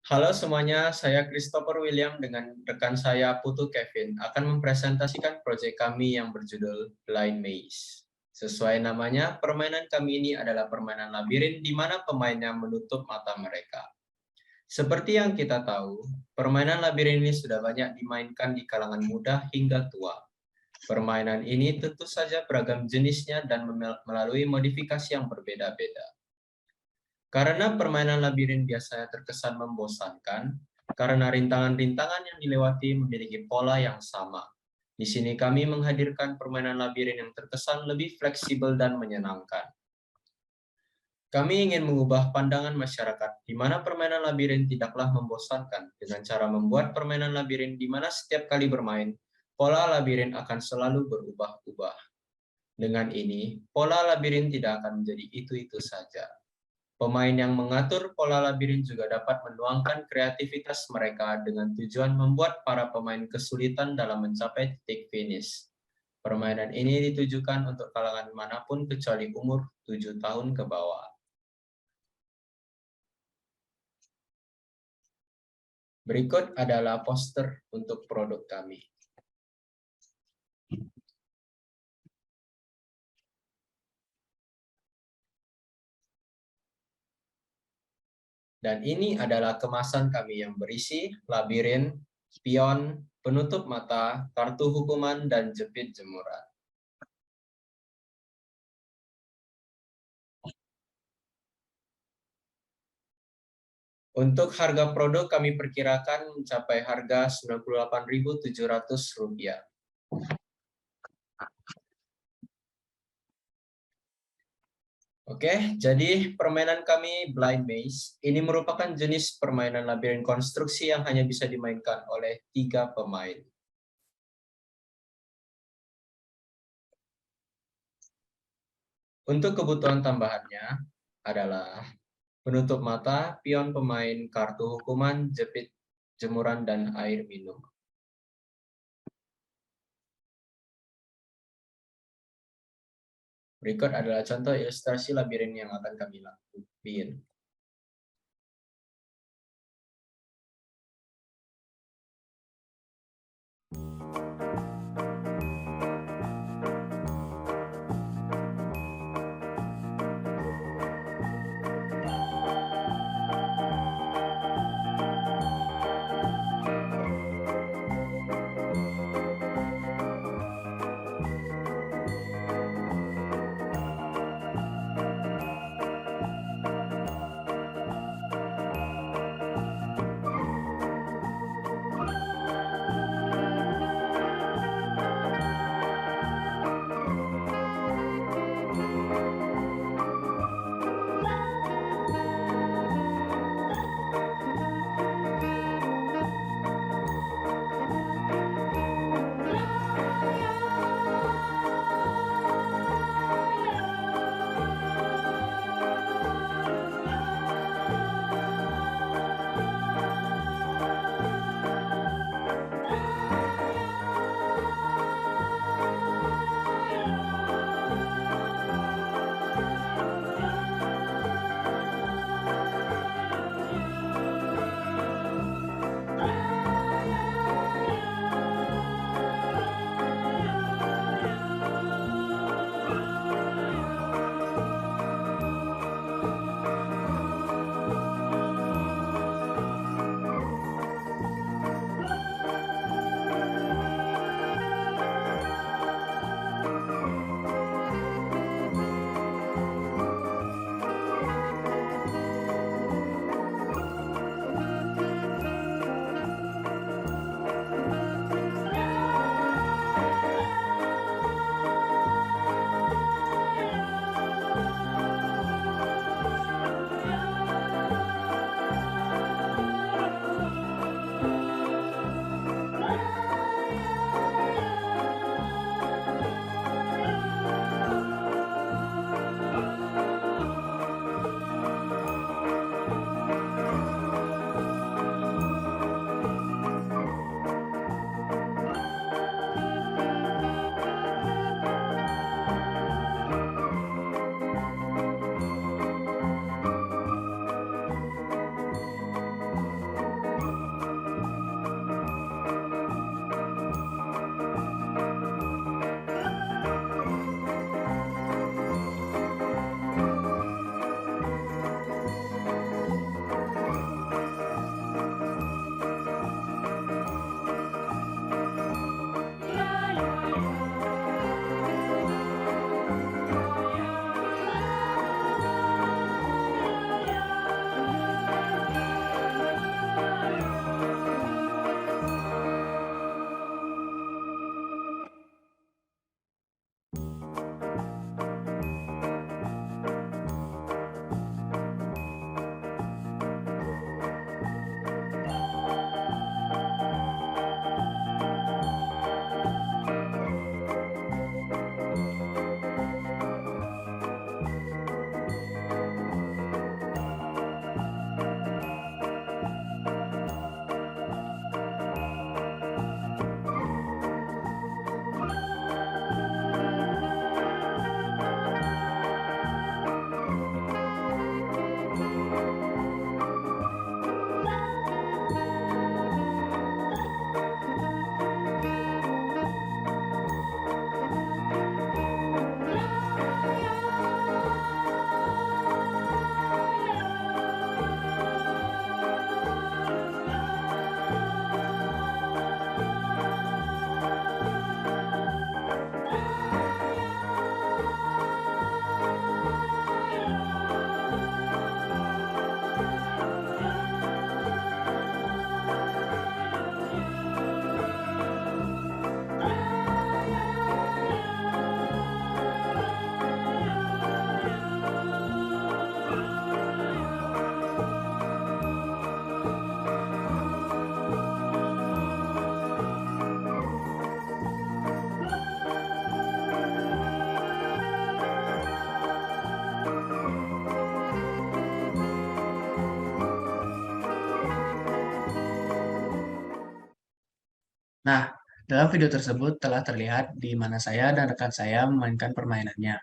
Halo semuanya, saya Christopher William dengan rekan saya Putu Kevin akan mempresentasikan proyek kami yang berjudul Blind Maze. Sesuai namanya, permainan kami ini adalah permainan labirin di mana pemainnya menutup mata mereka. Seperti yang kita tahu, permainan labirin ini sudah banyak dimainkan di kalangan muda hingga tua. Permainan ini tentu saja beragam jenisnya dan melalui modifikasi yang berbeda-beda. Karena permainan labirin biasanya terkesan membosankan, karena rintangan-rintangan yang dilewati memiliki pola yang sama. Di sini kami menghadirkan permainan labirin yang terkesan lebih fleksibel dan menyenangkan. Kami ingin mengubah pandangan masyarakat di mana permainan labirin tidaklah membosankan dengan cara membuat permainan labirin di mana setiap kali bermain, pola labirin akan selalu berubah-ubah. Dengan ini, pola labirin tidak akan menjadi itu-itu saja. Pemain yang mengatur pola labirin juga dapat menuangkan kreativitas mereka dengan tujuan membuat para pemain kesulitan dalam mencapai titik finish. Permainan ini ditujukan untuk kalangan manapun kecuali umur 7 tahun ke bawah. Berikut adalah poster untuk produk kami. Dan ini adalah kemasan kami yang berisi labirin, spion, penutup mata, kartu hukuman, dan jepit jemuran. Untuk harga produk kami perkirakan mencapai harga Rp98.700. Oke, jadi permainan kami Blind Maze ini merupakan jenis permainan labirin konstruksi yang hanya bisa dimainkan oleh 3 pemain. Untuk kebutuhan tambahannya adalah penutup mata, pion pemain, kartu hukuman, jepit jemuran, dan air minum. Berikut adalah contoh ilustrasi labirin yang akan kami lakukan. Nah, dalam video tersebut telah terlihat di mana saya dan rekan saya memainkan permainannya.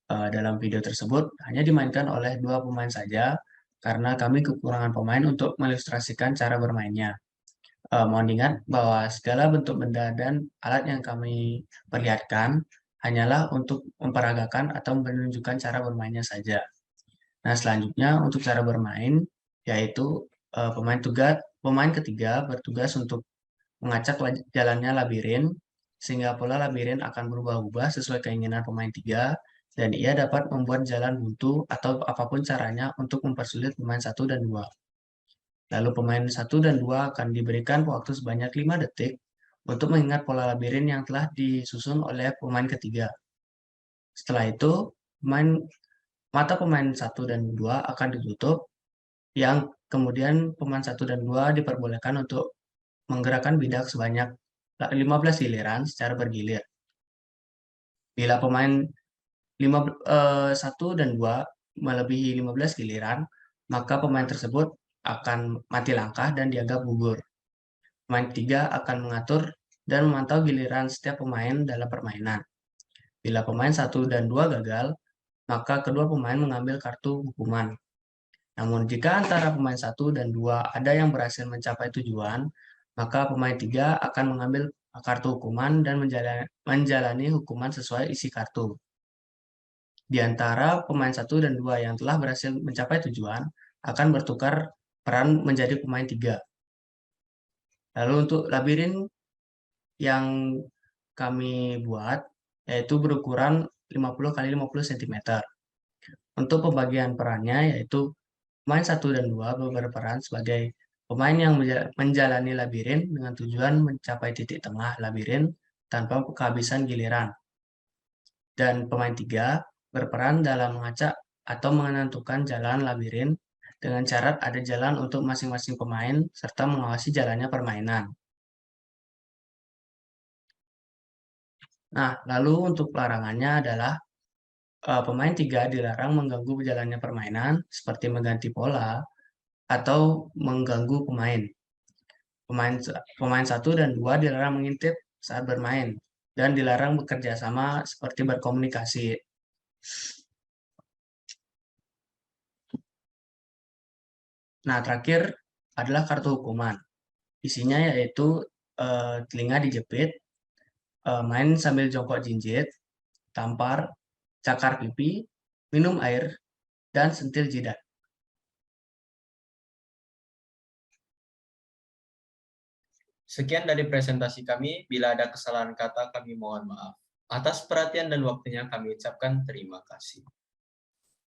Dalam video tersebut hanya dimainkan oleh dua pemain saja karena kami kekurangan pemain untuk mengilustrasikan cara bermainnya. Mohon diingat bahwa segala bentuk benda dan alat yang kami perlihatkan hanyalah untuk memperagakan atau menunjukkan cara bermainnya saja. Nah, selanjutnya untuk cara bermain, yaitu pemain ketiga bertugas untuk mengacak jalannya labirin, sehingga pola labirin akan berubah-ubah sesuai keinginan pemain tiga, dan ia dapat membuat jalan buntu atau apapun caranya untuk mempersulit pemain satu dan dua. Lalu pemain satu dan dua akan diberikan waktu sebanyak 5 detik untuk mengingat pola labirin yang telah disusun oleh pemain ketiga. Setelah itu, pemain mata pemain satu dan 2 akan ditutup, yang kemudian pemain satu dan 2 diperbolehkan untuk menggerakkan bidak sebanyak 15 giliran secara bergilir. Bila pemain 1 dan 2 melebihi 15 giliran, maka pemain tersebut akan mati langkah dan dianggap gugur. Pemain ketiga akan mengatur dan memantau giliran setiap pemain dalam permainan. Bila pemain satu dan 2 gagal, maka kedua pemain mengambil kartu hukuman. Namun jika antara pemain satu dan 2 ada yang berhasil mencapai tujuan, maka pemain 3 akan mengambil kartu hukuman dan menjalani hukuman sesuai isi kartu. Di antara pemain satu dan 2 yang telah berhasil mencapai tujuan akan bertukar peran menjadi pemain 3. Lalu untuk labirin yang kami buat yaitu berukuran 50 kali 50 cm. Untuk pembagian perannya yaitu pemain satu dan 2 berperan sebagai pemain yang menjalani labirin dengan tujuan mencapai titik tengah labirin tanpa kehabisan giliran. Dan pemain 3 berperan dalam mengacak atau menentukan jalan labirin dengan syarat ada jalan untuk masing-masing pemain serta mengawasi jalannya permainan. Nah, lalu untuk larangannya adalah pemain 3 dilarang mengganggu berjalannya permainan seperti mengganti pola atau mengganggu pemain. Pemain 1 dan 2 dilarang mengintip saat bermain dan dilarang bekerja sama seperti berkomunikasi. Nah, terakhir adalah kartu hukuman. Isinya yaitu telinga dijepit, main sambil jongkok jinjit, tampar, cakar pipi, minum air, dan sentil jidat. Sekian dari presentasi kami. Bila ada kesalahan kata, kami mohon maaf. Atas perhatian dan waktunya kami ucapkan terima kasih.